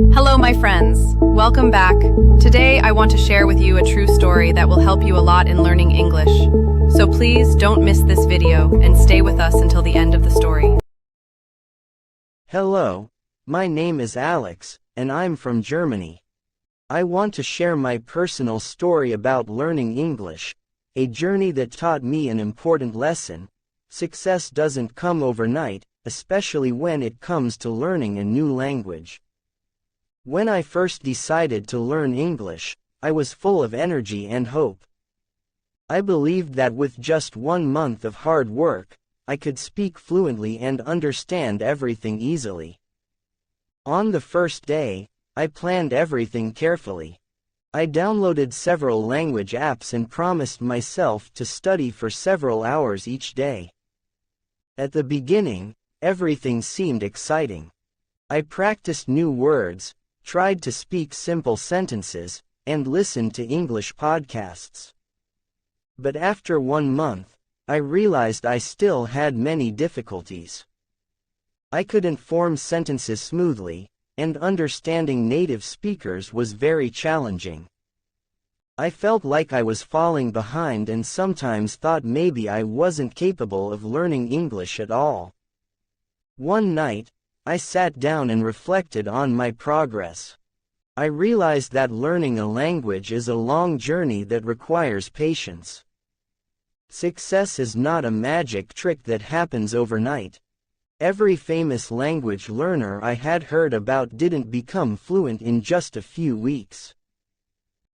Hello, my friends. Welcome back. Today, I want to share with you a true story that will help you a lot in learning English. So please don't miss this video and stay with us until the end of the story. Hello, my name is Alex, and I'm from Germany. I want to share my personal story about learning English, a journey that taught me an important lesson. Success doesn't come overnight, especially when it comes to learning a new language. When I first decided to learn English, I was full of energy and hope. I believed that with just 1 month of hard work, I could speak fluently and understand everything easily. On the first day, I planned everything carefully. I downloaded several language apps and promised myself to study for several hours each day. At the beginning, everything seemed exciting. I practiced new words, tried to speak simple sentences, and listened to English podcasts. But after 1 month, I realized I still had many difficulties. I couldn't form sentences smoothly, and understanding native speakers was very challenging. I felt like I was falling behind and sometimes thought maybe I wasn't capable of learning English at all. One night, I sat down and reflected on my progress. I realized that learning a language is a long journey that requires patience. Success is not a magic trick that happens overnight. Every famous language learner I had heard about didn't become fluent in just a few weeks.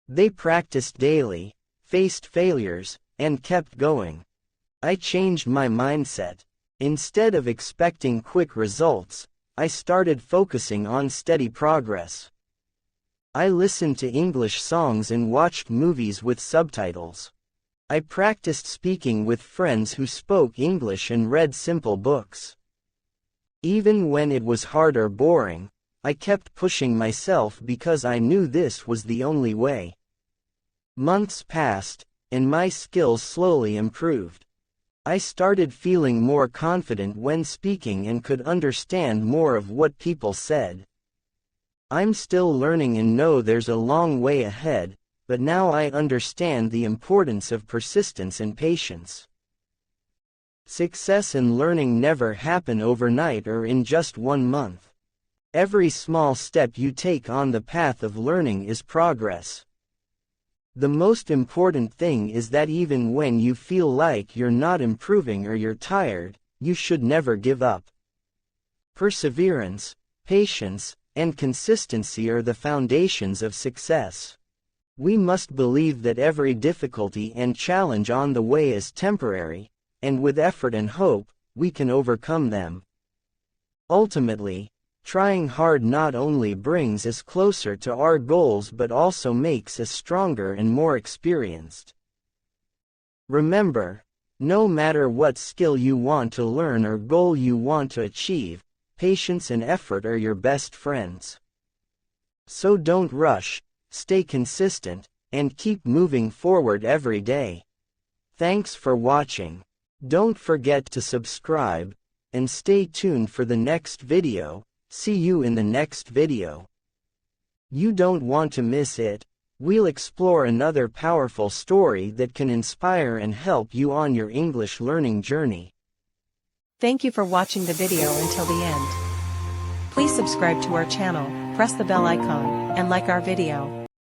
They practiced daily, faced failures, and kept going. I changed my mindset. Instead of expecting quick results, I started focusing on steady progress. I listened to English songs and watched movies with subtitles. I practiced speaking with friends who spoke English and read simple books. Even when it was hard or boring, I kept pushing myself because I knew this was the only way. Months passed, and my skills slowly improved. I started feeling more confident when speaking and could understand more of what people said. I'm still learning and know there's a long way ahead, but now I understand the importance of persistence and patience. Success and learning never happen overnight or in just 1 month. Every small step you take on the path of learning is progress. The most important thing is that even when you feel like you're not improving or you're tired, you should never give up. Perseverance, patience, and consistency are the foundations of success. We must believe that every difficulty and challenge on the way is temporary, and with effort and hope, we can overcome them. Ultimately, trying hard not only brings us closer to our goals but also makes us stronger and more experienced. Remember, no matter what skill you want to learn or goal you want to achieve, patience and effort are your best friends. So don't rush, stay consistent, and keep moving forward every day. Thanks for watching. Don't forget to subscribe, and stay tuned for the next video. See you in the next video. You don't want to miss it. We'll explore another powerful story that can inspire and help you on your English learning journey. Thank you for watching the video until the end. Please subscribe to our channel, press the bell icon, and like our video.